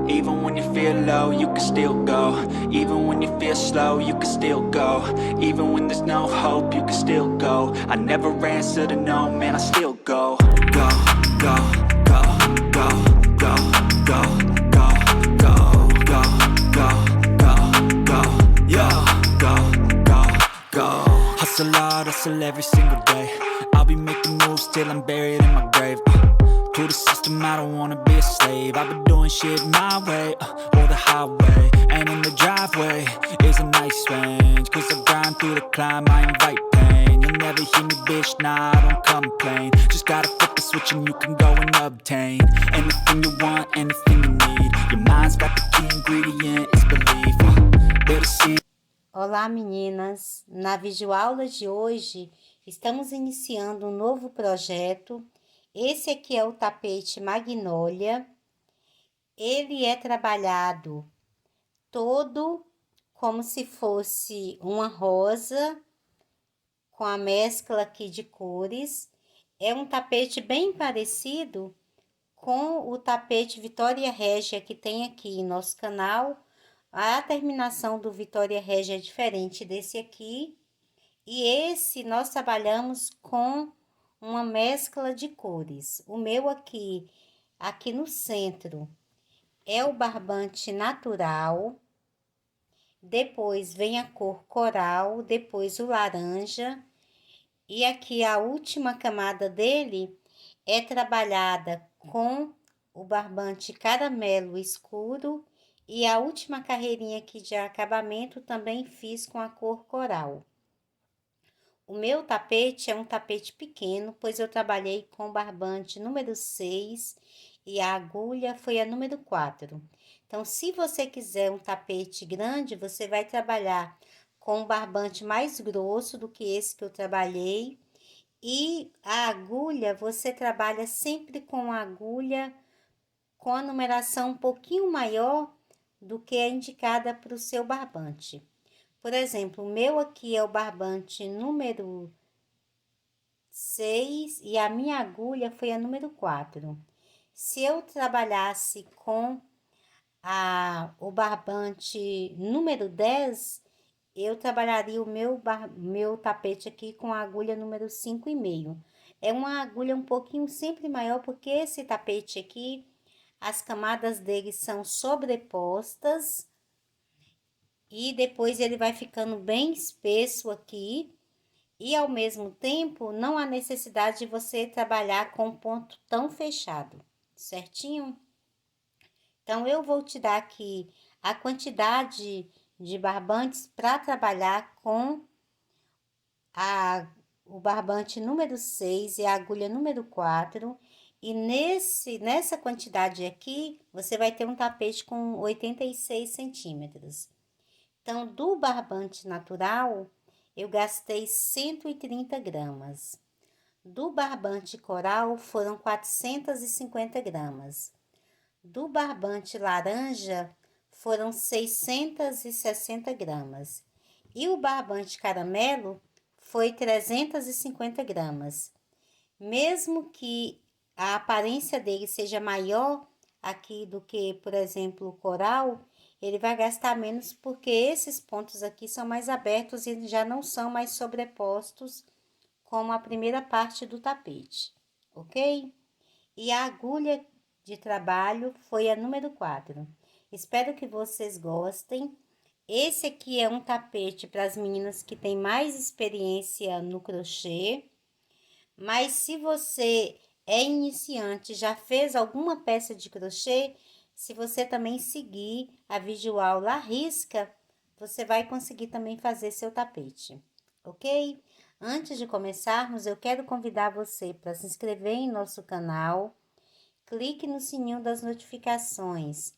Even when you feel low, you can still go. Even when you feel slow, you can still go. Even when there's no hope, you can still go. I never answer to no, man, I still go. Go, go, go, go, go, go, go, go, go, go, go, go, yeah, go, go, go. Hustle hard, hustle every single day. I'll be making moves till I'm buried in my grave. To the system, I don't wanna be a slave. I've been doing shit my way, or the highway. And in the driveway is a nice range. Cause I grind through the climb, I invite pain. You'll never hear me, bitch, nah, I don't complain. Just gotta flip the switch and you can go and obtain anything you want, anything you need. Your mind's got the key ingredient, it's belief. Better see. Olá meninas, na videoaula de hoje estamos iniciando um novo projeto. Esse aqui é o tapete Magnólia. Ele é trabalhado todo como se fosse uma rosa, com a mescla aqui de cores. É um tapete bem parecido com o tapete Vitória Régia que tem aqui em nosso canal. A terminação do Vitória Régia é diferente desse aqui. E esse nós trabalhamos com uma mescla de cores. O meu aqui no centro, é o barbante natural. Depois vem a cor coral, depois o laranja. E aqui a última camada dele é trabalhada com o barbante caramelo escuro. E a última carreirinha aqui de acabamento também fiz com a cor coral. O meu tapete é um tapete pequeno, pois eu trabalhei com barbante número 6 e a agulha foi a número 4. Então, se você quiser um tapete grande, você vai trabalhar com um barbante mais grosso do que esse que eu trabalhei. E a agulha, você trabalha sempre com a agulha com a numeração um pouquinho maior do que é indicada para o seu barbante. Por exemplo, o meu aqui é o barbante número 6 e a minha agulha foi a número 4. Se eu trabalhasse com o barbante número 10, eu trabalharia o meu tapete aqui com a agulha número 5,5. É uma agulha um pouquinho sempre maior, porque esse tapete aqui, as camadas dele são sobrepostas. E depois ele vai ficando bem espesso aqui. E ao mesmo tempo, não há necessidade de você trabalhar com um ponto tão fechado, certinho? Então, eu vou te dar aqui a quantidade de barbantes para trabalhar com o barbante número 6 e a agulha número 4. E nessa quantidade aqui, você vai ter um tapete com 86 centímetros. Então, do barbante natural, eu gastei 130 gramas. Do barbante coral, foram 450 gramas. Do barbante laranja, foram 660 gramas. E o barbante caramelo foi 350 gramas. Mesmo que a aparência dele seja maior aqui do que, por exemplo, o coral, ele vai gastar menos porque esses pontos aqui são mais abertos e já não são mais sobrepostos como a primeira parte do tapete, ok? E a agulha de trabalho foi a número 4. Espero que vocês gostem. Esse aqui é um tapete para as meninas que têm mais experiência no crochê. Mas se você é iniciante, já fez alguma peça de crochê, se você também seguir a videoaula à risca, você vai conseguir também fazer seu tapete, ok? Antes de começarmos, eu quero convidar você para se inscrever em nosso canal, clique no sininho das notificações,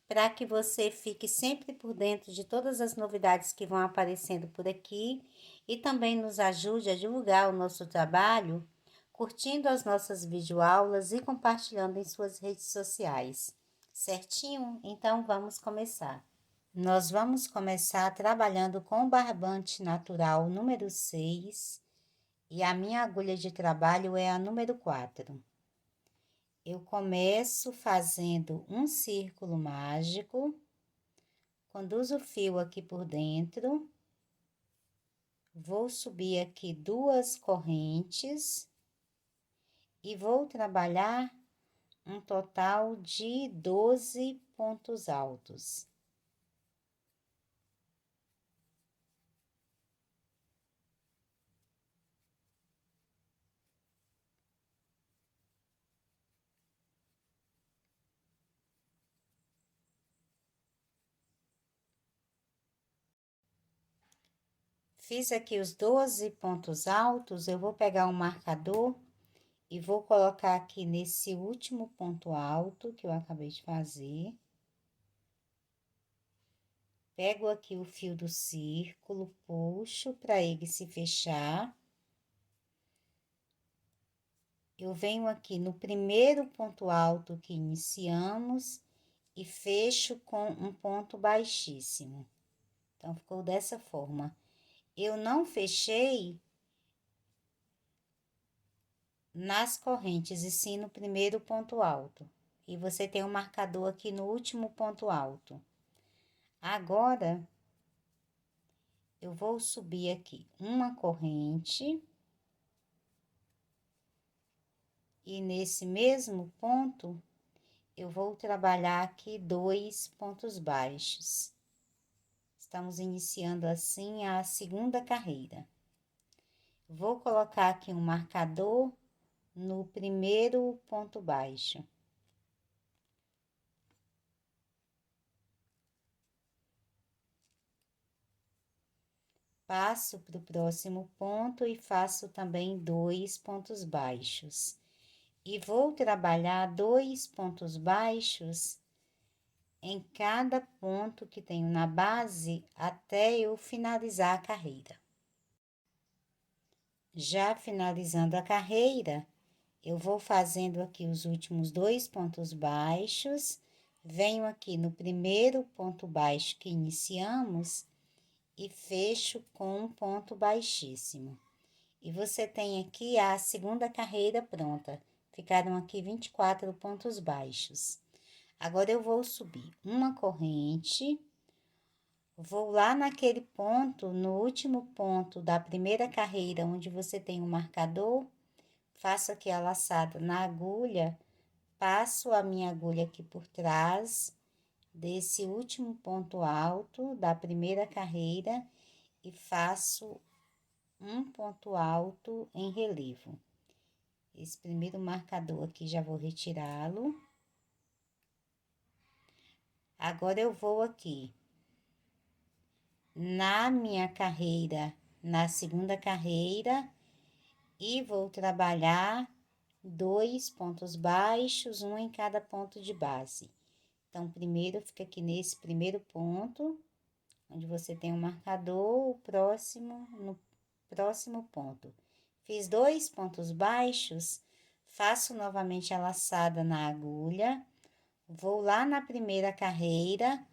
para que você fique sempre por dentro de todas as novidades que vão aparecendo por aqui e também nos ajude a divulgar o nosso trabalho, curtindo as nossas videoaulas e compartilhando em suas redes sociais. Certinho? Então, vamos começar. Nós vamos começar trabalhando com o barbante natural número 6 e a minha agulha de trabalho é a número 4. Eu começo fazendo um círculo mágico, conduzo o fio aqui por dentro, vou subir aqui 2 correntes e vou trabalhar um total de 12 pontos altos. Fiz aqui os 12 pontos altos, eu vou pegar um marcador e vou colocar aqui nesse último ponto alto que eu acabei de fazer. Pego aqui o fio do círculo, puxo para ele se fechar. Eu venho aqui no primeiro ponto alto que iniciamos e fecho com um ponto baixíssimo. Então, ficou dessa forma. Eu não fechei nas correntes, e sim no primeiro ponto alto. E você tem um marcador aqui no último ponto alto. Agora, eu vou subir aqui uma corrente. E nesse mesmo ponto, eu vou trabalhar aqui 2 pontos baixos. Estamos iniciando assim a segunda carreira. Vou colocar aqui um marcador no primeiro ponto baixo. Passo para o próximo ponto e faço também 2 pontos baixos. E vou trabalhar 2 pontos baixos em cada ponto que tenho na base até eu finalizar a carreira. Já finalizando a carreira, eu vou fazendo aqui os últimos 2 pontos baixos, venho aqui no primeiro ponto baixo que iniciamos e fecho com um ponto baixíssimo. E você tem aqui a segunda carreira pronta. Ficaram aqui 24 pontos baixos. Agora, eu vou subir uma corrente, vou lá naquele ponto, no último ponto da primeira carreira, onde você tem um marcador, faço aqui a laçada na agulha, passo a minha agulha aqui por trás desse último ponto alto da primeira carreira e faço um ponto alto em relevo. Esse primeiro marcador aqui já vou retirá-lo. Agora, eu vou aqui na minha carreira, na segunda carreira, e vou trabalhar 2 pontos baixos, um em cada ponto de base. Então, primeiro fica aqui nesse primeiro ponto, onde você tem um marcador, no próximo ponto. Fiz 2 pontos baixos, faço novamente a laçada na agulha, vou lá na primeira carreira,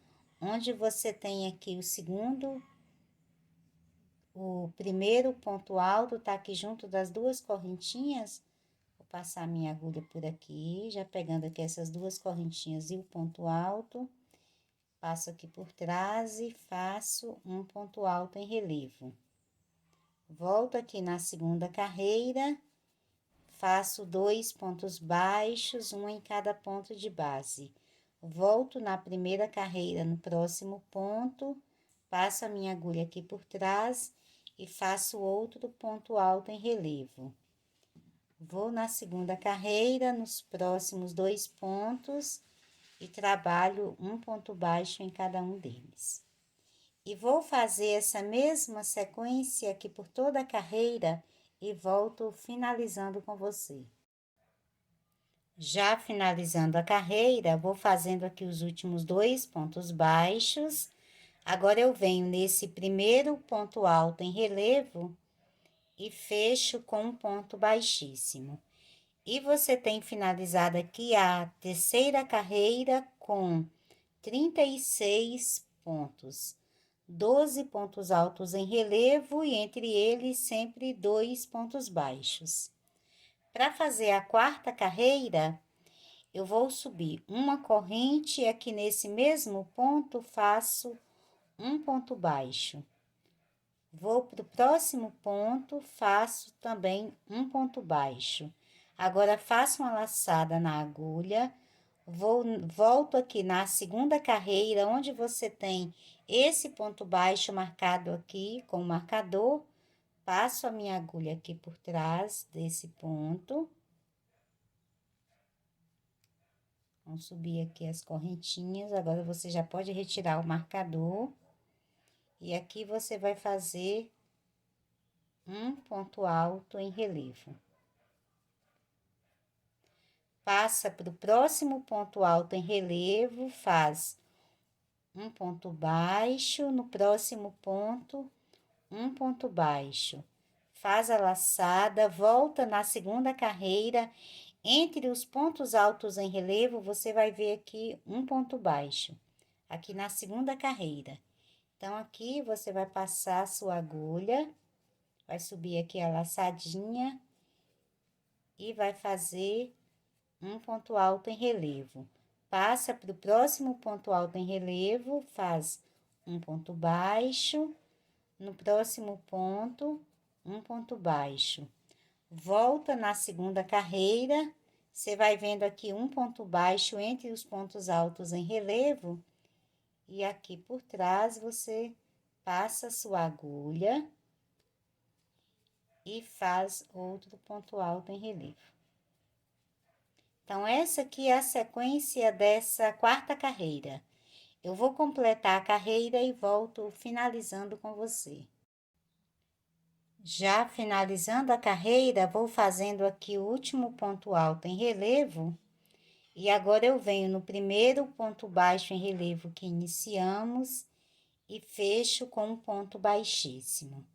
onde você tem aqui o primeiro ponto alto, tá aqui junto das 2 correntinhas. Vou passar minha agulha por aqui, já pegando aqui essas 2 correntinhas e o ponto alto. Passo aqui por trás e faço um ponto alto em relevo. Volto aqui na segunda carreira, faço 2 pontos baixos, um em cada ponto de base. Volto na primeira carreira, no próximo ponto, passo a minha agulha aqui por trás e faço outro ponto alto em relevo. Vou na segunda carreira, nos próximos 2 pontos, e trabalho um ponto baixo em cada um deles. E vou fazer essa mesma sequência aqui por toda a carreira e volto finalizando com você. Já finalizando a carreira, vou fazendo aqui os últimos 2 pontos baixos. Agora, eu venho nesse primeiro ponto alto em relevo e fecho com um ponto baixíssimo. E você tem finalizado aqui a terceira carreira com 36 pontos. 12 pontos altos em relevo e entre eles sempre 2 pontos baixos. Para fazer a quarta carreira, eu vou subir uma corrente e aqui nesse mesmo ponto faço um ponto baixo. Vou para o próximo ponto, faço também um ponto baixo. Agora, faço uma laçada na agulha, volto aqui na segunda carreira, onde você tem esse ponto baixo marcado aqui com o marcador, passo a minha agulha aqui por trás desse ponto. Vamos subir aqui as correntinhas, agora você já pode retirar o marcador. E aqui você vai fazer um ponto alto em relevo. Passa para o próximo ponto alto em relevo, faz um ponto baixo, no próximo ponto, um ponto baixo. Faz a laçada, volta na segunda carreira, entre os pontos altos em relevo, você vai ver aqui um ponto baixo, aqui na segunda carreira. Então, aqui você vai passar a sua agulha, vai subir aqui a laçadinha e vai fazer um ponto alto em relevo. Passa para o próximo ponto alto em relevo, faz um ponto baixo, no próximo ponto, um ponto baixo. Volta na segunda carreira, você vai vendo aqui um ponto baixo entre os pontos altos em relevo, e aqui por trás você passa a sua agulha e faz outro ponto alto em relevo. Então, essa aqui é a sequência dessa quarta carreira. Eu vou completar a carreira e volto finalizando com você. Já finalizando a carreira, vou fazendo aqui o último ponto alto em relevo. E agora, eu venho no primeiro ponto baixo em relevo que iniciamos e fecho com um ponto baixíssimo.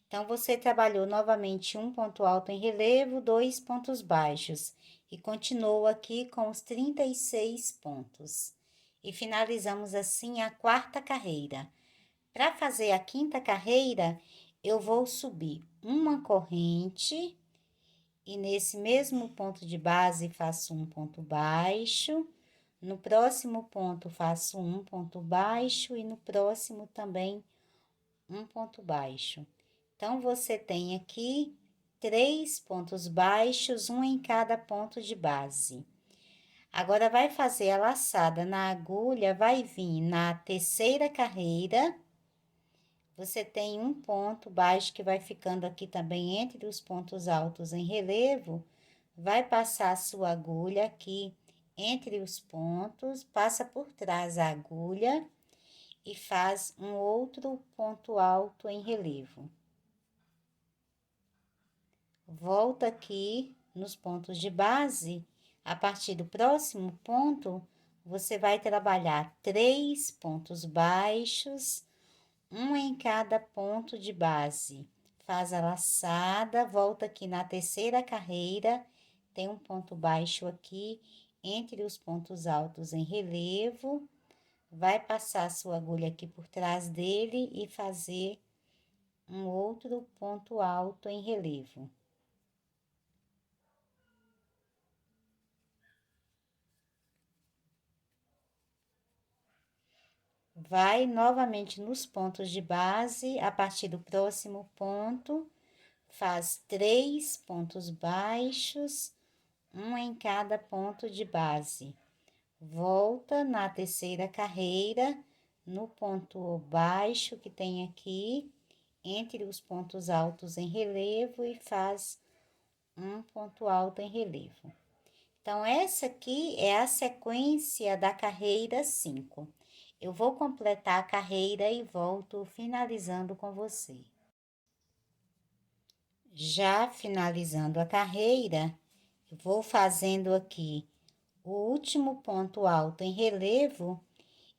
Então, você trabalhou novamente um ponto alto em relevo, 2 pontos baixos, e continuou aqui com os 36 pontos. E finalizamos assim a quarta carreira. Para fazer a quinta carreira, eu vou subir uma corrente, e nesse mesmo ponto de base faço um ponto baixo, no próximo ponto faço um ponto baixo e no próximo também um ponto baixo. Então, você tem aqui 3 pontos baixos, um em cada ponto de base. Agora, vai fazer a laçada na agulha, vai vir na terceira carreira. Você tem um ponto baixo que vai ficando aqui também entre os pontos altos em relevo. Vai passar a sua agulha aqui entre os pontos, passa por trás a agulha e faz um outro ponto alto em relevo. Volta aqui nos pontos de base, a partir do próximo ponto, você vai trabalhar 3 pontos baixos, um em cada ponto de base. Faz a laçada, volta aqui na terceira carreira, tem um ponto baixo aqui, entre os pontos altos em relevo, vai passar a sua agulha aqui por trás dele e fazer um outro ponto alto em relevo. Vai novamente nos pontos de base, a partir do próximo ponto, faz 3 pontos baixos, um em cada ponto de base. Volta na terceira carreira, no ponto baixo que tem aqui, entre os pontos altos em relevo e faz um ponto alto em relevo. Então, essa aqui é a sequência da carreira 5. Eu vou completar a carreira e volto finalizando com você. Já finalizando a carreira, eu vou fazendo aqui o último ponto alto em relevo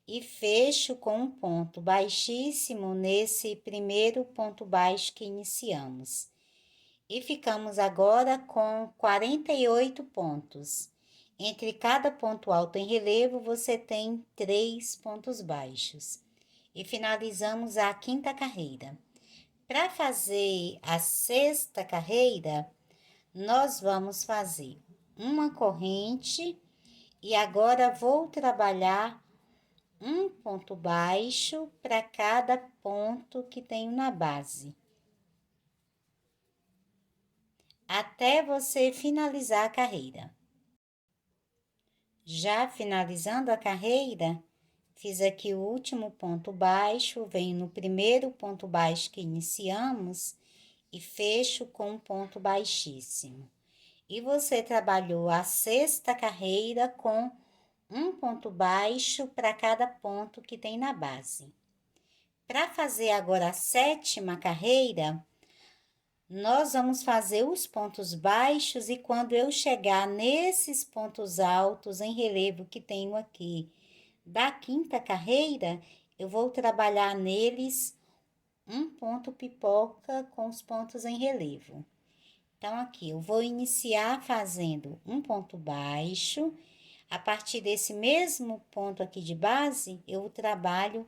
e fecho com um ponto baixíssimo nesse primeiro ponto baixo que iniciamos. E ficamos agora com 48 pontos. Entre cada ponto alto em relevo, você tem 3 pontos baixos. E finalizamos a quinta carreira. Para fazer a sexta carreira, nós vamos fazer uma corrente E agora vou trabalhar um ponto baixo para cada ponto que tenho na base, até você finalizar a carreira. Já finalizando a carreira, fiz aqui o último ponto baixo, venho no primeiro ponto baixo que iniciamos e fecho com um ponto baixíssimo. E você trabalhou a sexta carreira com um ponto baixo para cada ponto que tem na base. Para fazer agora a sétima carreira, nós vamos fazer os pontos baixos e quando eu chegar nesses pontos altos em relevo que tenho aqui da quinta carreira, eu vou trabalhar neles um ponto pipoca com os pontos em relevo. Então, aqui eu vou iniciar fazendo um ponto baixo. A partir desse mesmo ponto aqui de base, eu trabalho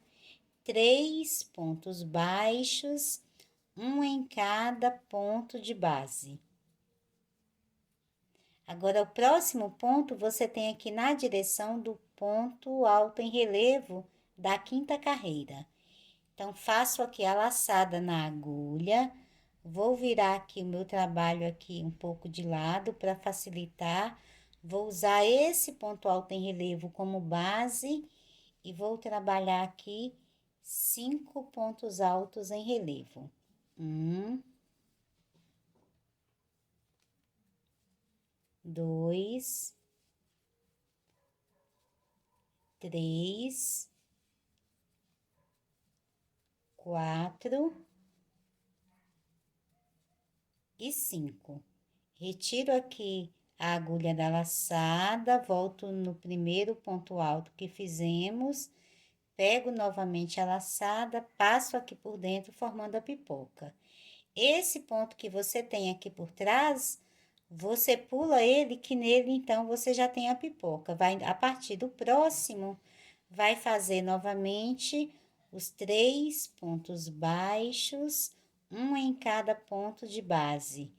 3 pontos baixos, um em cada ponto de base. Agora, o próximo ponto você tem aqui na direção do ponto alto em relevo da quinta carreira. Então, faço aqui a laçada na agulha, vou virar aqui o meu trabalho aqui um pouco de lado para facilitar. Vou usar esse ponto alto em relevo como base e vou trabalhar aqui 5 pontos altos em relevo. 1, 2, 3, 4 e 5. Retiro aqui a agulha da laçada, volto no primeiro ponto alto que fizemos, pego novamente a laçada, passo aqui por dentro formando a pipoca. Esse ponto que você tem aqui por trás, você pula ele, que nele então você já tem a pipoca. Vai, a partir do próximo, vai fazer novamente os 3 pontos baixos, um em cada ponto de base.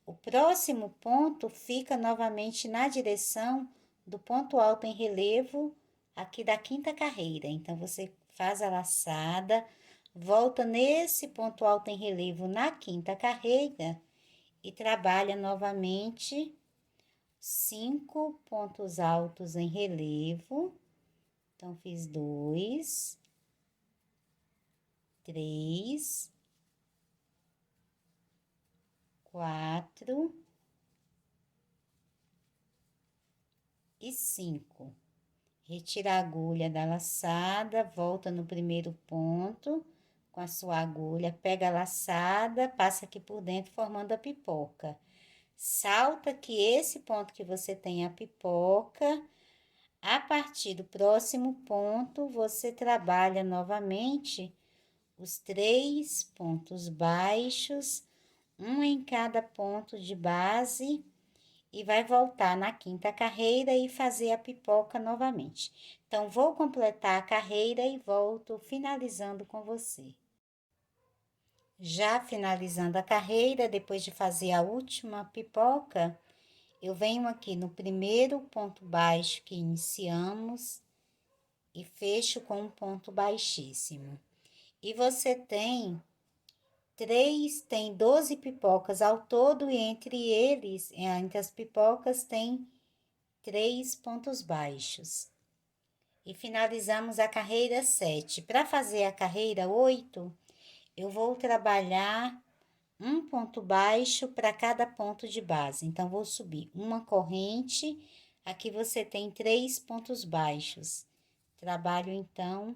O próximo ponto fica novamente na direção do ponto alto em relevo aqui da quinta carreira. Então, você faz a laçada, volta nesse ponto alto em relevo na quinta carreira e trabalha novamente 5 pontos altos em relevo. Então, fiz 2, 3, 4 e 5. Retira a agulha da laçada, volta no primeiro ponto com a sua agulha, pega a laçada, passa aqui por dentro formando a pipoca. Salta que esse ponto que você tem a pipoca, a partir do próximo ponto, você trabalha novamente os 3 pontos baixos, um em cada ponto de base, e vai voltar na quinta carreira e fazer a pipoca novamente. Então, vou completar a carreira e volto finalizando com você. Já finalizando a carreira, depois de fazer a última pipoca, eu venho aqui no primeiro ponto baixo que iniciamos e fecho com um ponto baixíssimo. E você tem 12 pipocas ao todo, e entre eles, entre as pipocas, tem 3 pontos baixos. E finalizamos a carreira 7. Para fazer a carreira 8, eu vou trabalhar um ponto baixo para cada ponto de base. Então, vou subir uma corrente, aqui você tem 3 pontos baixos. Trabalho, então,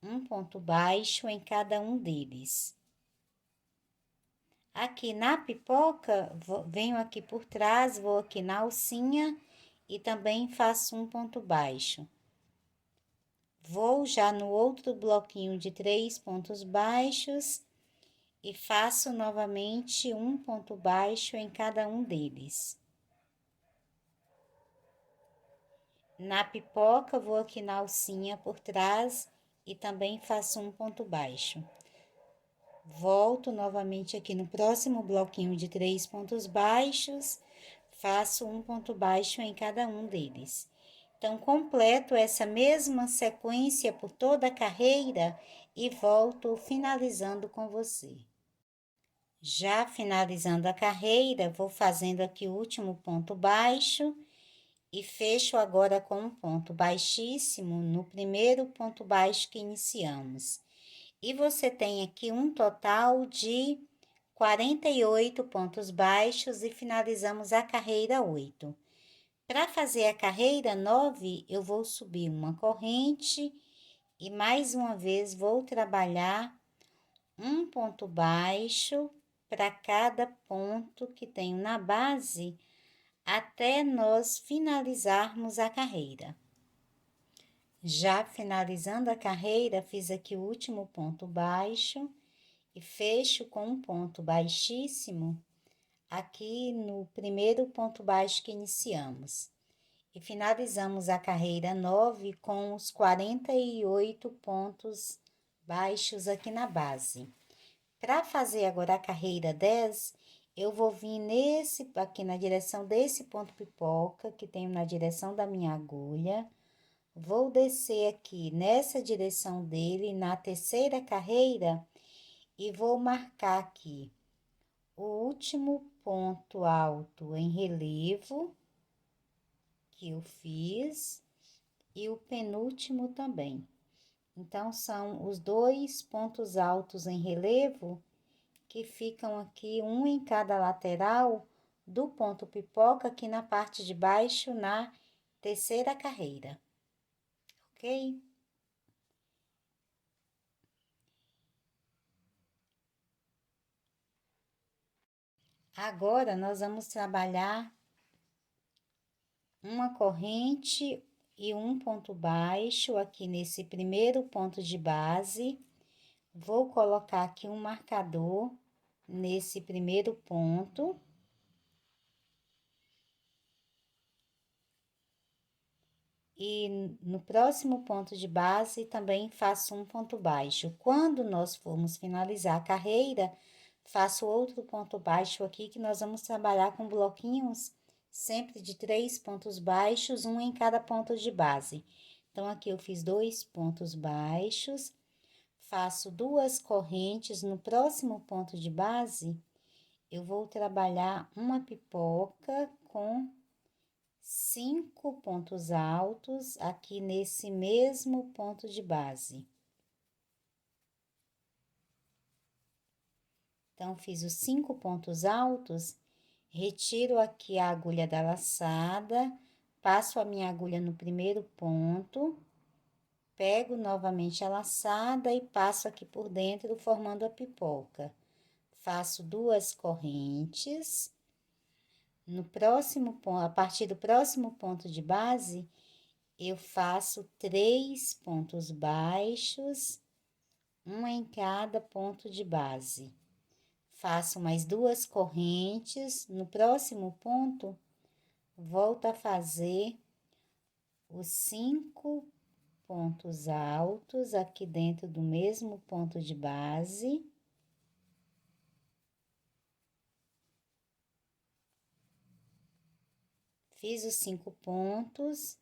um ponto baixo em cada um deles. Aqui na pipoca, venho aqui por trás, vou aqui na alcinha e também faço um ponto baixo. Vou já no outro bloquinho de 3 pontos baixos e faço novamente um ponto baixo em cada um deles. Na pipoca, vou aqui na alcinha por trás e também faço um ponto baixo. Volto novamente aqui no próximo bloquinho de 3 pontos baixos, faço um ponto baixo em cada um deles. Então, completo essa mesma sequência por toda a carreira e volto finalizando com você. Já finalizando a carreira, vou fazendo aqui o último ponto baixo e fecho agora com um ponto baixíssimo no primeiro ponto baixo que iniciamos. E você tem aqui um total de 48 pontos baixos e finalizamos a carreira 8. Para fazer a carreira 9, eu vou subir uma corrente e mais uma vez vou trabalhar um ponto baixo para cada ponto que tenho na base até nós finalizarmos a carreira. Já finalizando a carreira, fiz aqui o último ponto baixo e fecho com um ponto baixíssimo aqui no primeiro ponto baixo que iniciamos. E finalizamos a carreira 9 com os 48 pontos baixos aqui na base. Para fazer agora a carreira 10, eu vou vir aqui na direção desse ponto pipoca, que tenho na direção da minha agulha. Vou descer aqui nessa direção dele, na terceira carreira, e vou marcar aqui o último ponto alto em relevo que eu fiz e o penúltimo também. Então, são os dois pontos altos em relevo que ficam aqui, um em cada lateral do ponto pipoca, aqui na parte de baixo, na terceira carreira, ok? Agora, nós vamos trabalhar uma corrente e um ponto baixo aqui nesse primeiro ponto de base. Vou colocar aqui um marcador nesse primeiro ponto. E no próximo ponto de base também faço um ponto baixo. Quando nós formos finalizar a carreira, faço outro ponto baixo aqui, que nós vamos trabalhar com bloquinhos sempre de 3 pontos baixos, um em cada ponto de base. Então, aqui eu fiz 2 pontos baixos, faço 2 correntes. No próximo ponto de base, eu vou trabalhar uma pipoca com 5 pontos altos aqui nesse mesmo ponto de base. Então, fiz os 5 pontos altos, retiro aqui a agulha da laçada, passo a minha agulha no primeiro ponto, pego novamente a laçada e passo aqui por dentro, formando a pipoca. Faço 2 correntes. No próximo ponto, a partir do próximo ponto de base, eu faço 3 pontos baixos, um em cada ponto de base. Faço mais 2 correntes. No próximo ponto, volto a fazer os 5 pontos altos aqui dentro do mesmo ponto de base. Fiz os 5 pontos.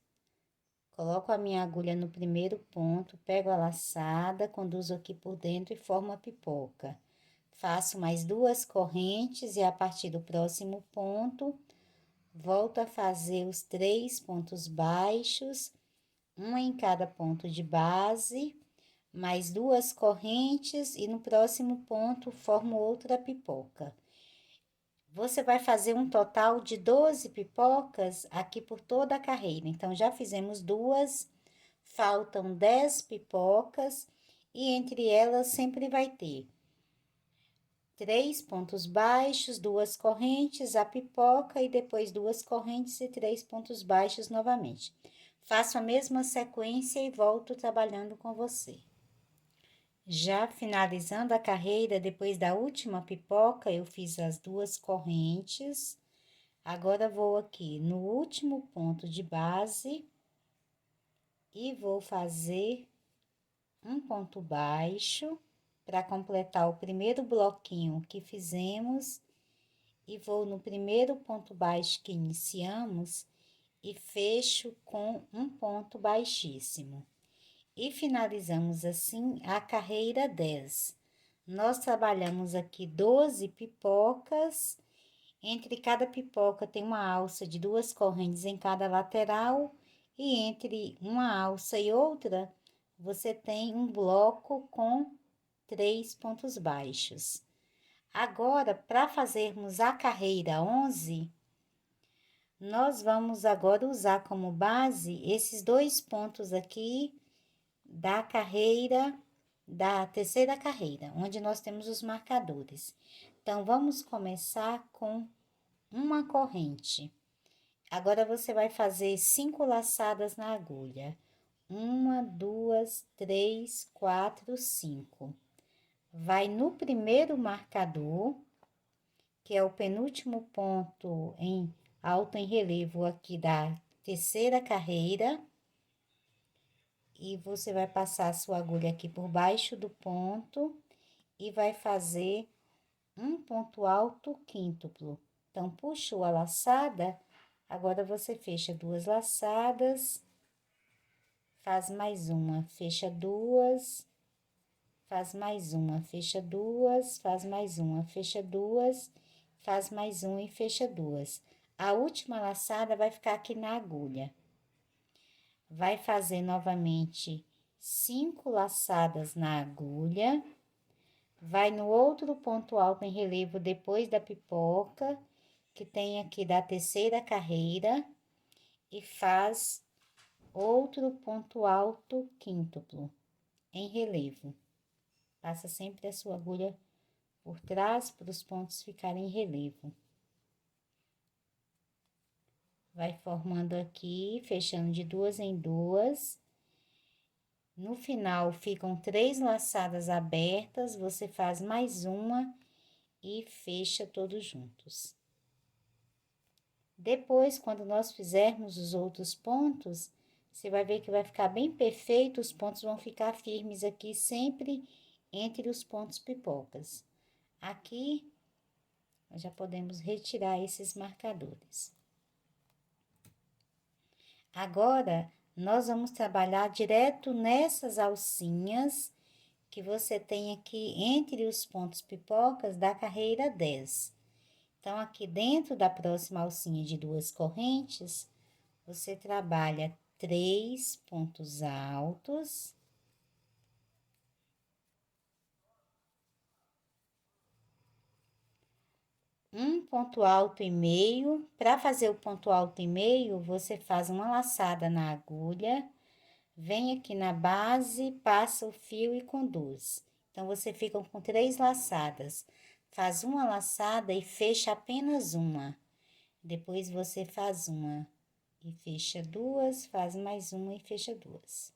Coloco a minha agulha no primeiro ponto, pego a laçada, conduzo aqui por dentro e formo a pipoca. Faço mais 2 correntes e a partir do próximo ponto, volto a fazer os 3 pontos baixos, um em cada ponto de base, mais 2 correntes e no próximo ponto formo outra pipoca. Você vai fazer um total de 12 pipocas aqui por toda a carreira. Então, já fizemos 2, faltam 10 pipocas e entre elas sempre vai ter 3 pontos baixos, 2 correntes, a pipoca e depois 2 correntes e 3 pontos baixos novamente. Faço a mesma sequência e volto trabalhando com você. Já finalizando a carreira, depois da última pipoca, eu fiz as 2 correntes. Agora, vou aqui no último ponto de base e vou fazer um ponto baixo para completar o primeiro bloquinho que fizemos. E vou no primeiro ponto baixo que iniciamos e fecho com um ponto baixíssimo. E finalizamos assim a carreira 10. Nós trabalhamos aqui 12 pipocas. Entre cada pipoca tem uma alça de 2 correntes em cada lateral, e entre uma alça e outra, você tem um bloco com 3 pontos baixos. Agora, para fazermos a carreira 11, nós vamos agora usar como base esses 2 pontos aqui da carreira, da terceira carreira, onde nós temos os marcadores. Então, vamos começar com uma corrente. Agora, você vai fazer 5 laçadas na agulha. 1, 2, 3, 4, 5. Vai no primeiro marcador, que é o penúltimo ponto em alto em relevo aqui da terceira carreira. E você vai passar a sua agulha aqui por baixo do ponto e vai fazer um ponto alto quíntuplo. Então, puxou a laçada, agora você fecha 2 laçadas, faz mais uma, fecha 2, faz mais uma, fecha 2, faz mais uma, fecha 2, faz mais uma e fecha 2. A última laçada vai ficar aqui na agulha. Vai fazer novamente 5 laçadas na agulha, vai no outro ponto alto em relevo depois da pipoca, que tem aqui da terceira carreira, e faz outro ponto alto quíntuplo em relevo. Passa sempre a sua agulha por trás para os pontos ficarem em relevo. Vai formando aqui, fechando de 2 em 2. No final, ficam 3 laçadas abertas, você faz mais uma e fecha todos juntos. Depois, quando nós fizermos os outros pontos, você vai ver que vai ficar bem perfeito, os pontos vão ficar firmes aqui, sempre entre os pontos pipocas. Aqui, nós já podemos retirar esses marcadores. Agora, nós vamos trabalhar direto nessas alcinhas que você tem aqui entre os pontos pipocas da carreira 10. Então, aqui dentro da próxima alcinha de 2 correntes, você trabalha 3 pontos altos. Um ponto alto e meio. Para fazer o ponto alto e meio, você faz uma laçada na agulha, vem aqui na base, passa o fio e conduz. Então, você fica com 3 laçadas. Faz uma laçada e fecha apenas uma. Depois, você faz uma e fecha 2, faz mais uma e fecha 2.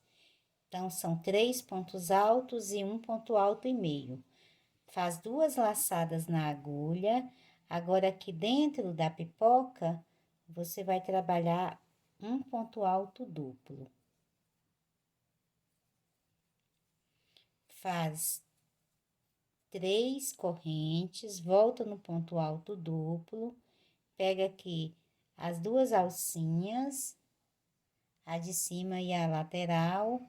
Então, são 3 pontos altos e um ponto alto e meio. Faz 2 laçadas na agulha. Agora, aqui dentro da pipoca, você vai trabalhar um ponto alto duplo. Faz 3 correntes, volta no ponto alto duplo, pega aqui as 2 alcinhas, a de cima e a lateral,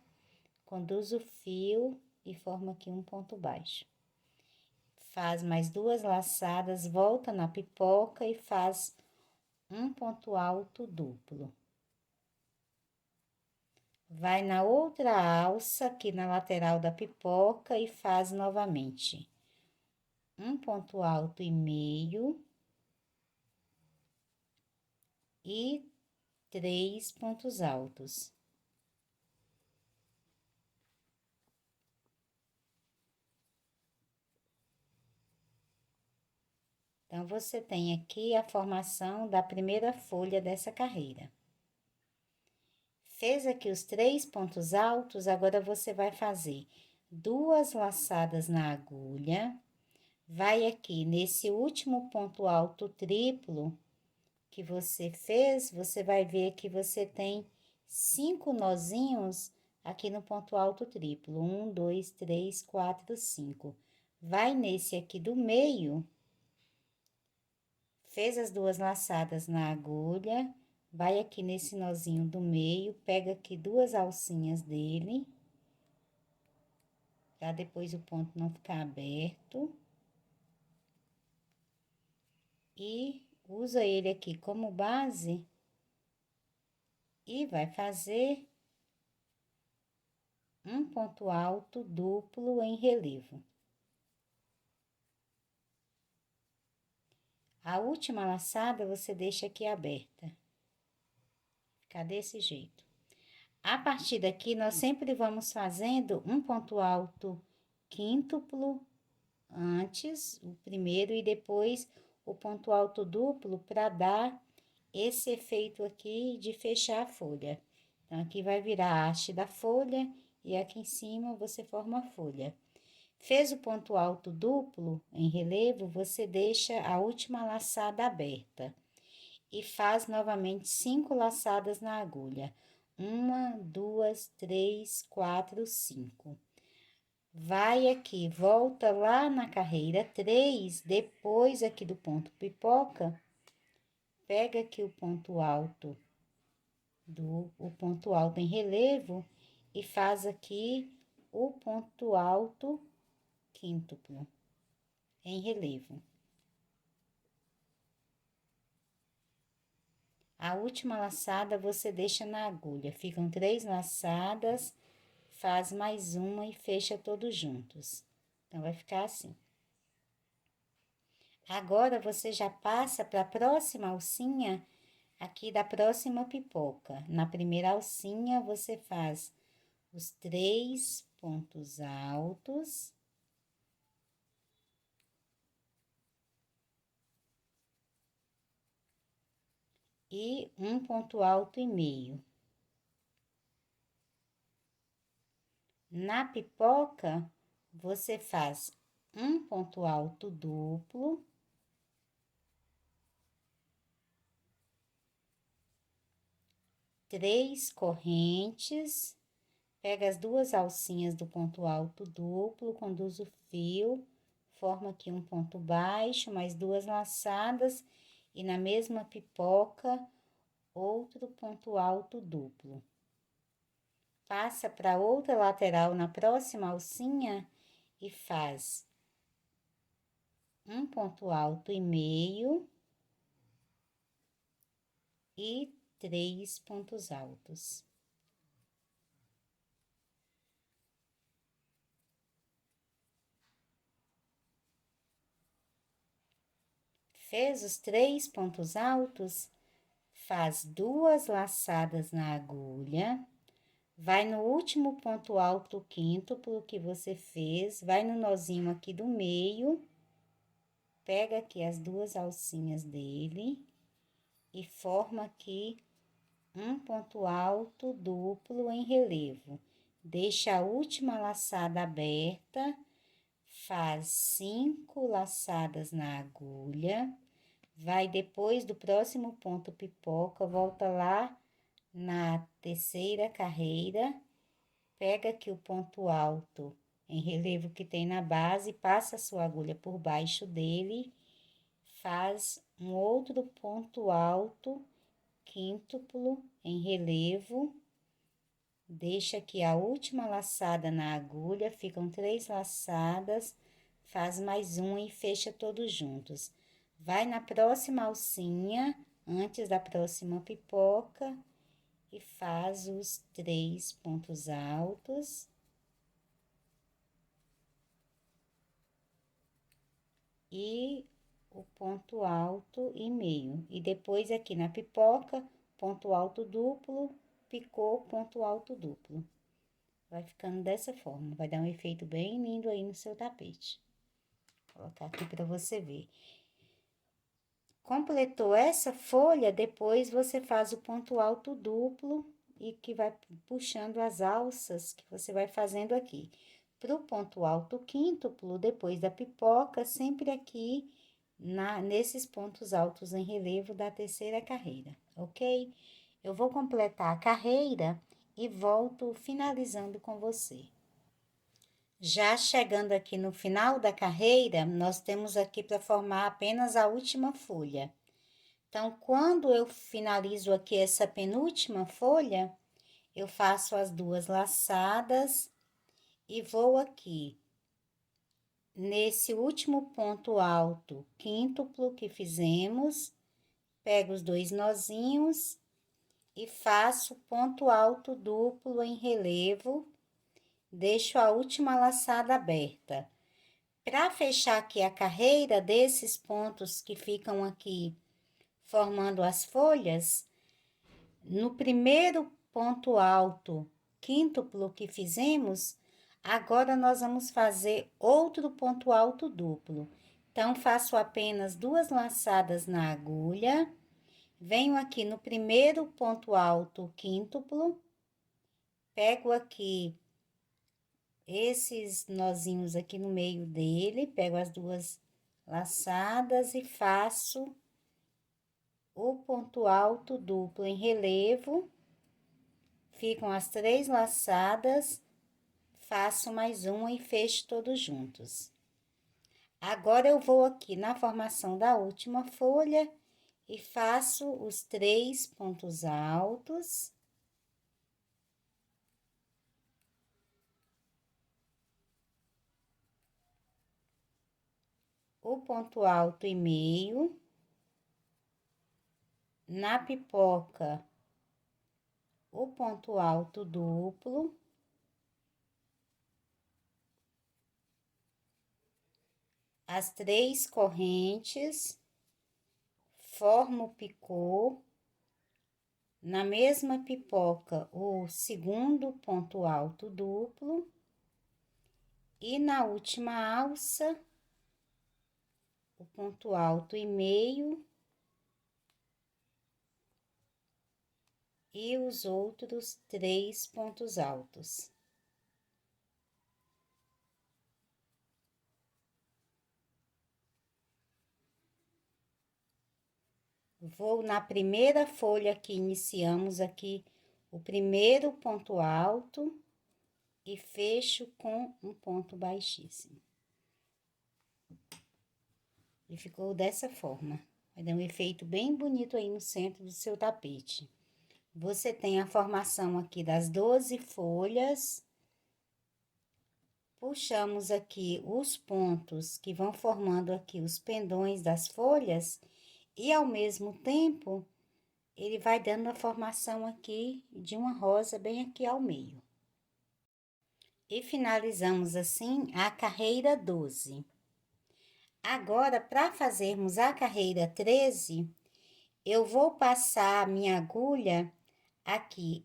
conduz o fio e forma aqui um ponto baixo. Faz mais 2 laçadas, volta na pipoca e faz um ponto alto duplo. Vai na outra alça, aqui na lateral da pipoca, e faz novamente um ponto alto e meio e 3 pontos altos. Então, você tem aqui a formação da primeira folha dessa carreira. Fez aqui os 3 pontos altos, agora você vai fazer 2 laçadas na agulha, vai aqui nesse último ponto alto triplo que você fez, você vai ver que você tem 5 nozinhos aqui no ponto alto triplo. 1, 2, 3, 4, 5. Vai nesse aqui do meio. Fez as 2 laçadas na agulha, vai aqui nesse nozinho do meio, pega aqui 2 alcinhas dele, pra depois o ponto não ficar aberto. E usa ele aqui como base e vai fazer um ponto alto duplo em relevo. A última laçada você deixa aqui aberta. Fica desse jeito. A partir daqui, nós sempre vamos fazendo um ponto alto quíntuplo antes, o primeiro, e depois o ponto alto duplo para dar esse efeito aqui de fechar a folha. Então, aqui vai virar a haste da folha e aqui em cima você forma a folha. Fez o ponto alto duplo em relevo, você deixa a última laçada aberta e faz novamente 5 laçadas na agulha. 1, 2, 3, 4, 5. Vai aqui, volta lá na carreira 3, depois aqui do ponto pipoca, pega aqui o ponto alto em relevo e faz aqui o ponto alto quíntuplo em relevo. A última laçada você deixa na agulha, ficam 3 laçadas, faz mais uma e fecha todos juntos. Então, vai ficar assim. Agora, você já passa para a próxima alcinha aqui da próxima pipoca. Na primeira alcinha, você faz os 3 pontos altos. E um ponto alto e meio. Na pipoca, você faz um ponto alto duplo. Três correntes, pega as 2 alcinhas do ponto alto duplo, conduz o fio, forma aqui um ponto baixo, mais 2 laçadas, e na mesma pipoca, outro ponto alto duplo. Passa para outra lateral na próxima alcinha e faz um ponto alto e meio e 3 pontos altos. Fez os 3 pontos altos, faz 2 laçadas na agulha, vai no último ponto alto quíntuplo que você fez, vai no nozinho aqui do meio, pega aqui as 2 alcinhas dele e forma aqui um ponto alto duplo em relevo. Deixa a última laçada aberta, faz 5 laçadas na agulha, vai depois do próximo ponto pipoca, volta lá na terceira carreira, pega aqui o ponto alto em relevo que tem na base, passa a sua agulha por baixo dele, faz um outro ponto alto quíntuplo em relevo, deixa aqui a última laçada na agulha, ficam 3 laçadas, faz mais uma e fecha todos juntos. Vai na próxima alcinha, antes da próxima pipoca, e faz os 3 pontos altos. E o ponto alto e meio. E depois aqui na pipoca, ponto alto duplo, picou, ponto alto duplo. Vai ficando dessa forma, vai dar um efeito bem lindo aí no seu tapete. Vou colocar aqui para você ver. Completou essa folha, depois você faz o ponto alto duplo e que vai puxando as alças que você vai fazendo aqui. Pro ponto alto quíntuplo, depois da pipoca, sempre aqui nesses pontos altos em relevo da terceira carreira, ok? Eu vou completar a carreira e volto finalizando com você. Já chegando aqui no final da carreira, nós temos aqui para formar apenas a última folha. Então, quando eu finalizo aqui essa penúltima folha, eu faço as 2 laçadas e vou aqui nesse último ponto alto quíntuplo que fizemos, pego os 2 nozinhos e faço ponto alto duplo em relevo, deixo a última laçada aberta. Para fechar aqui a carreira desses pontos que ficam aqui formando as folhas, no primeiro ponto alto quíntuplo que fizemos, agora nós vamos fazer outro ponto alto duplo. Então, faço apenas 2 laçadas na agulha, venho aqui no primeiro ponto alto quíntuplo, pego aqui esses nozinhos aqui no meio dele, pego as 2 laçadas e faço o ponto alto duplo em relevo, ficam as 3 laçadas, faço mais uma e fecho todos juntos. Agora, eu vou aqui na formação da última folha e faço os 3 pontos altos. O ponto alto e meio. Na pipoca, o ponto alto duplo. As 3 correntes, formo o picô. Na mesma pipoca, o segundo ponto alto duplo. E na última alça, o ponto alto e meio. E os outros 3 pontos altos. Vou na primeira folha que iniciamos aqui, o primeiro ponto alto e fecho com um ponto baixíssimo. E ficou dessa forma. Vai dar um efeito bem bonito aí no centro do seu tapete. Você tem a formação aqui das 12 folhas. Puxamos aqui os pontos que vão formando aqui os pendões das folhas. E, ao mesmo tempo, ele vai dando a formação aqui de uma rosa bem aqui ao meio. E finalizamos assim a carreira 12. Agora, para fazermos a carreira 13, eu vou passar a minha agulha aqui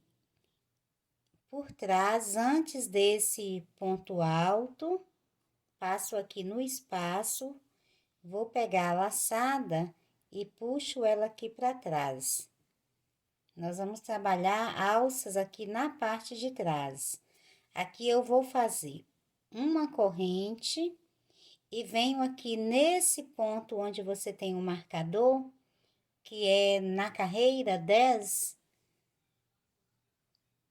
por trás, antes desse ponto alto, passo aqui no espaço, vou pegar a laçada e puxo ela aqui para trás. Nós vamos trabalhar alças aqui na parte de trás. Aqui eu vou fazer uma corrente e venho aqui nesse ponto onde você tem um marcador, que é na carreira 10,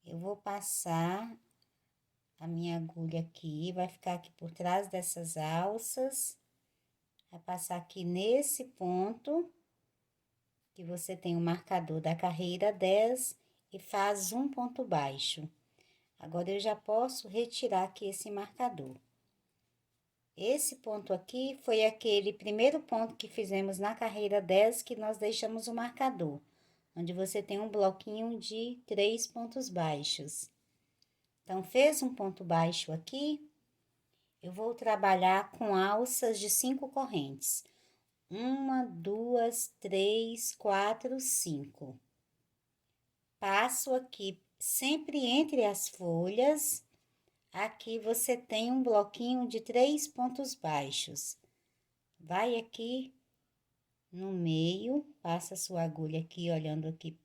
eu vou passar a minha agulha aqui, vai ficar aqui por trás dessas alças, vai passar aqui nesse ponto, que você tem o marcador da carreira 10 e faz um ponto baixo. Agora, eu já posso retirar aqui esse marcador. Esse ponto aqui foi aquele primeiro ponto que fizemos na carreira 10, que nós deixamos o marcador, onde você tem um bloquinho de 3 pontos baixos. Então, fez um ponto baixo aqui, eu vou trabalhar com alças de 5 correntes. 1, 2, 3, 4, 5. Passo aqui sempre entre as folhas. Aqui você tem um bloquinho de 3 pontos baixos. Vai aqui no meio, passa a sua agulha aqui, olhando aqui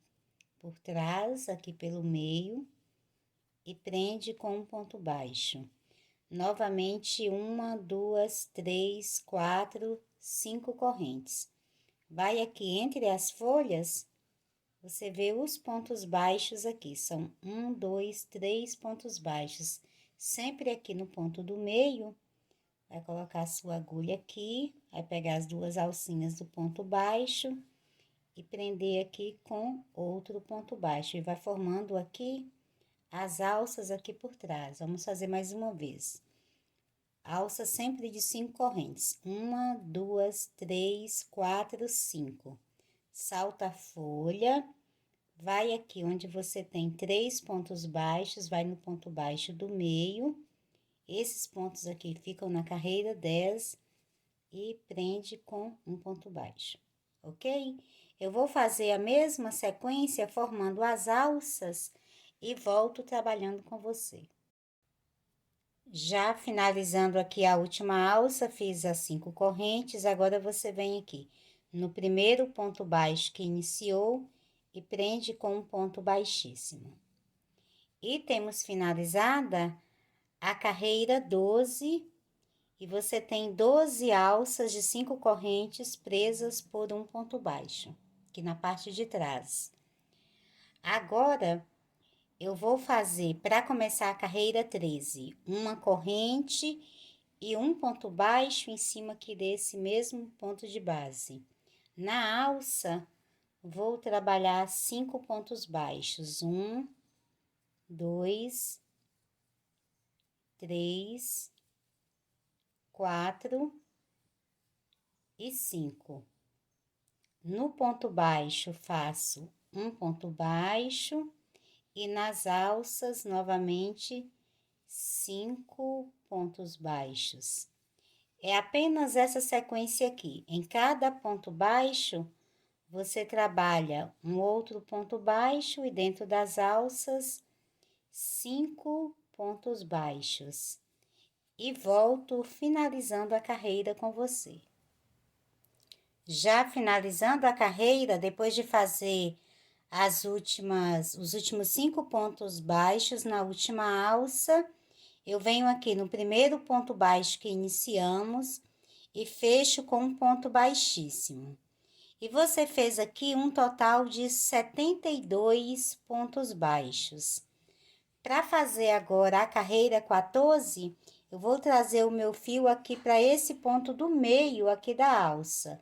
por trás, aqui pelo meio, e prende com um ponto baixo. Novamente, 1, 2, 3, 4, 5 correntes. Vai aqui entre as folhas, você vê os pontos baixos aqui, são 1, 2, 3 pontos baixos. Sempre aqui no ponto do meio, vai colocar a sua agulha aqui, vai pegar as 2 alcinhas do ponto baixo e prender aqui com outro ponto baixo. E vai formando aqui as alças aqui por trás. Vamos fazer mais uma vez. Alça sempre de 5 correntes. 1, 2, 3, 4, 5. Salta a folha, vai aqui onde você tem 3 pontos baixos, vai no ponto baixo do meio. Esses pontos aqui ficam na carreira 10 e prende com um ponto baixo, ok? Eu vou fazer a mesma sequência formando as alças e volto trabalhando com você. Já finalizando aqui a última alça, fiz as 5 correntes, agora você vem aqui no primeiro ponto baixo que iniciou e prende com um ponto baixíssimo. E temos finalizada a carreira 12, e você tem 12 alças de 5 correntes presas por um ponto baixo, aqui na parte de trás. Agora, eu vou fazer, para começar a carreira 13, uma corrente e um ponto baixo em cima aqui desse mesmo ponto de base. Na alça, vou trabalhar 5 pontos baixos. 1, 2, 3, 4 e 5. No ponto baixo, faço um ponto baixo e nas alças, novamente, 5 pontos baixos. É apenas essa sequência aqui. Em cada ponto baixo, você trabalha um outro ponto baixo e dentro das alças, 5 pontos baixos. E volto finalizando a carreira com você. Já finalizando a carreira, depois de fazer os últimos 5 pontos baixos na última alça, eu venho aqui no primeiro ponto baixo que iniciamos e fecho com um ponto baixíssimo. E você fez aqui um total de 72 pontos baixos. Para fazer agora a carreira 14, eu vou trazer o meu fio aqui para esse ponto do meio aqui da alça.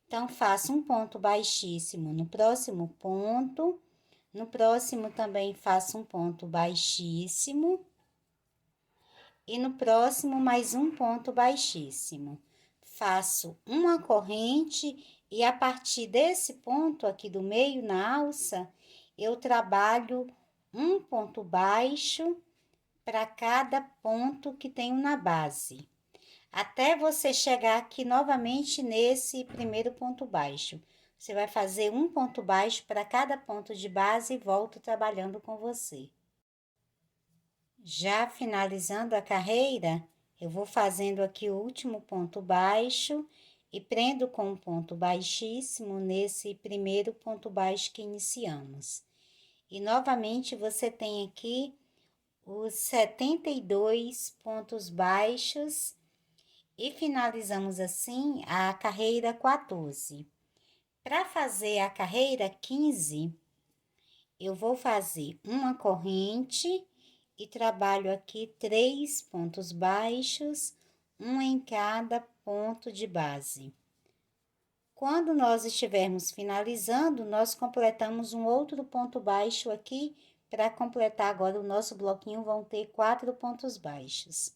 Então, faço um ponto baixíssimo no próximo ponto, no próximo também faço um ponto baixíssimo, e no próximo mais um ponto baixíssimo. Faço uma corrente e a partir desse ponto aqui do meio na alça, eu trabalho um ponto baixo para cada ponto que tenho na base. Até você chegar aqui novamente nesse primeiro ponto baixo. Você vai fazer um ponto baixo para cada ponto de base e volto trabalhando com você. Já finalizando a carreira, eu vou fazendo aqui o último ponto baixo e prendo com um ponto baixíssimo nesse primeiro ponto baixo que iniciamos. E novamente você tem aqui os 72 pontos baixos e finalizamos assim a carreira 14. Para fazer a carreira 15, eu vou fazer uma corrente e trabalho aqui 3 pontos baixos, um em cada ponto de base. Quando nós estivermos finalizando, nós completamos um outro ponto baixo aqui. Para completar agora o nosso bloquinho, vão ter 4 pontos baixos.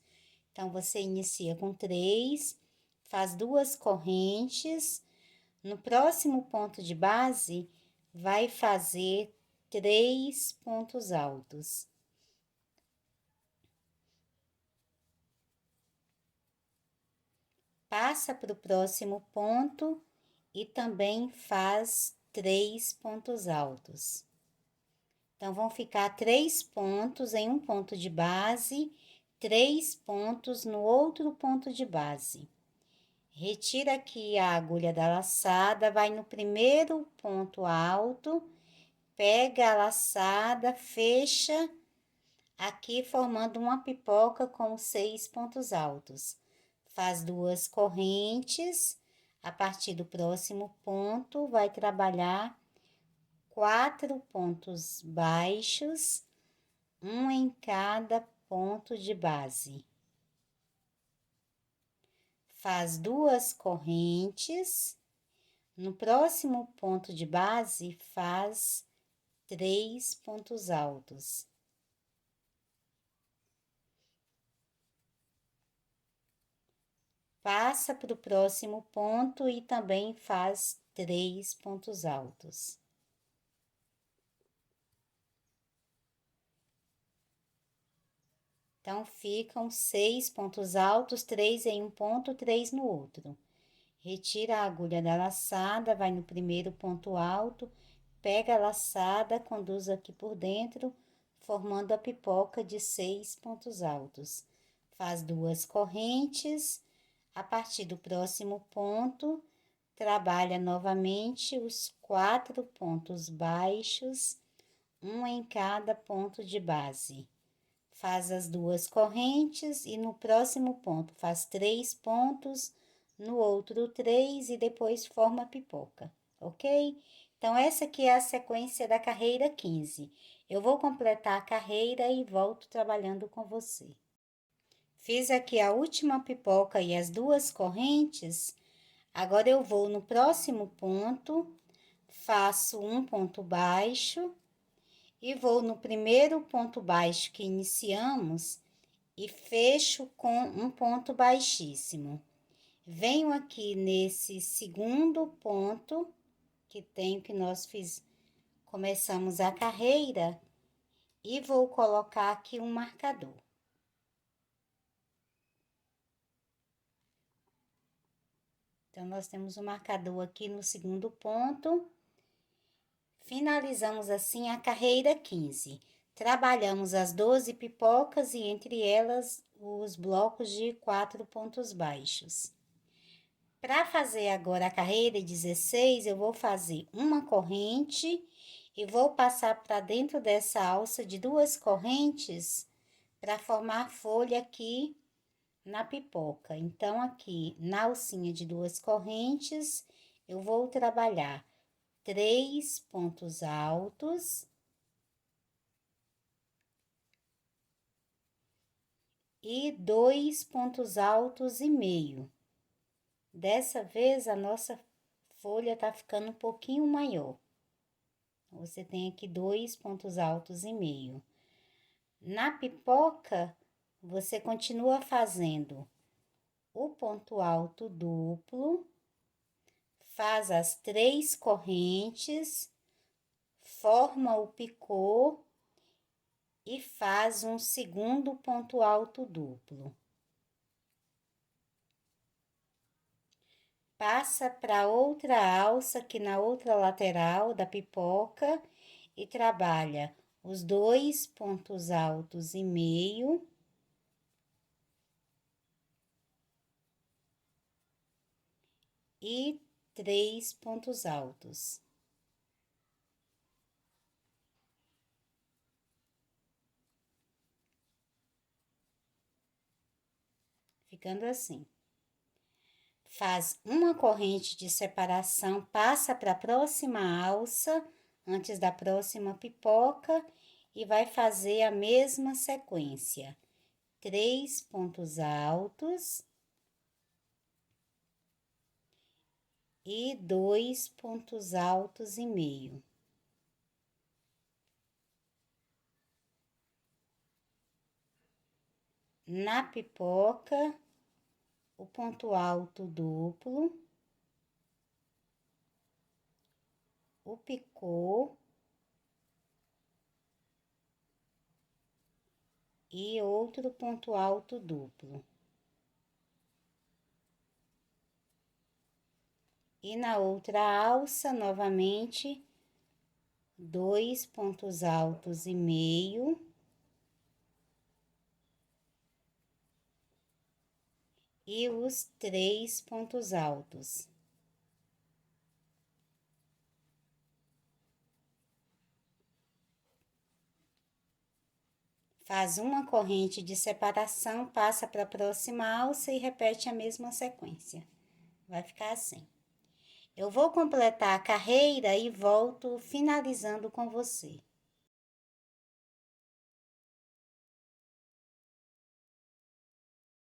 Então, você inicia com 3, faz 2 correntes. No próximo ponto de base, vai fazer 3 pontos altos. Passa para o próximo ponto e também faz 3 pontos altos. Então, vão ficar 3 pontos em um ponto de base, 3 pontos no outro ponto de base. Retira aqui a agulha da laçada, vai no primeiro ponto alto, pega a laçada, fecha aqui formando uma pipoca com 6 pontos altos. Faz 2 correntes, a partir do próximo ponto, vai trabalhar 4 pontos baixos, um em cada ponto de base. Faz 2 correntes, No próximo ponto de base, faz 3 pontos altos. Passa para o próximo ponto e também faz 3 pontos altos. Então, ficam 6 pontos altos, 3 em um ponto, 3 no outro. Retira a agulha da laçada, vai no primeiro ponto alto, pega a laçada, conduz aqui por dentro, formando a pipoca de 6 pontos altos. Faz 2 correntes, a partir do próximo ponto, trabalha novamente os 4 pontos baixos, um em cada ponto de base. Faz as 2 correntes e no próximo ponto faz 3 pontos, no outro 3 e depois forma a pipoca, ok? Então, essa aqui é a sequência da carreira 15. Eu vou completar a carreira e volto trabalhando com você. Fiz aqui a última pipoca e as 2 correntes. Agora, eu vou no próximo ponto, faço um ponto baixo e vou no primeiro ponto baixo que iniciamos e fecho com um ponto baixíssimo. Venho aqui nesse segundo ponto que tem que nós começamos a carreira e vou colocar aqui um marcador. Então, nós temos um marcador aqui no segundo ponto. Finalizamos assim a carreira 15. Trabalhamos as 12 pipocas e entre elas os blocos de 4 pontos baixos. Para fazer agora a carreira 16, eu vou fazer uma corrente e vou passar para dentro dessa alça de 2 correntes para formar folha aqui na pipoca. Então, aqui na alcinha de 2 correntes, eu vou trabalhar 3 pontos altos e 2 pontos altos e meio. Dessa vez, a nossa folha tá ficando um pouquinho maior. Você tem aqui 2 pontos altos e meio. Na pipoca, você continua fazendo o ponto alto duplo, faz as 3 correntes, forma o picô e faz um segundo ponto alto duplo. Passa para outra alça aqui na outra lateral da pipoca e trabalha os 2 pontos altos e meio. E 3 pontos altos. Ficando assim. Faz uma corrente de separação, passa para a próxima alça, antes da próxima pipoca, e vai fazer a mesma sequência. 3 pontos altos e 2 pontos altos e meio. Na pipoca, o ponto alto duplo, o picô e outro ponto alto duplo. E na outra alça, novamente, 2 pontos altos e meio. E os 3 pontos altos. Faz uma corrente de separação, passa para a próxima alça e repete a mesma sequência. Vai ficar assim. Eu vou completar a carreira e volto finalizando com você.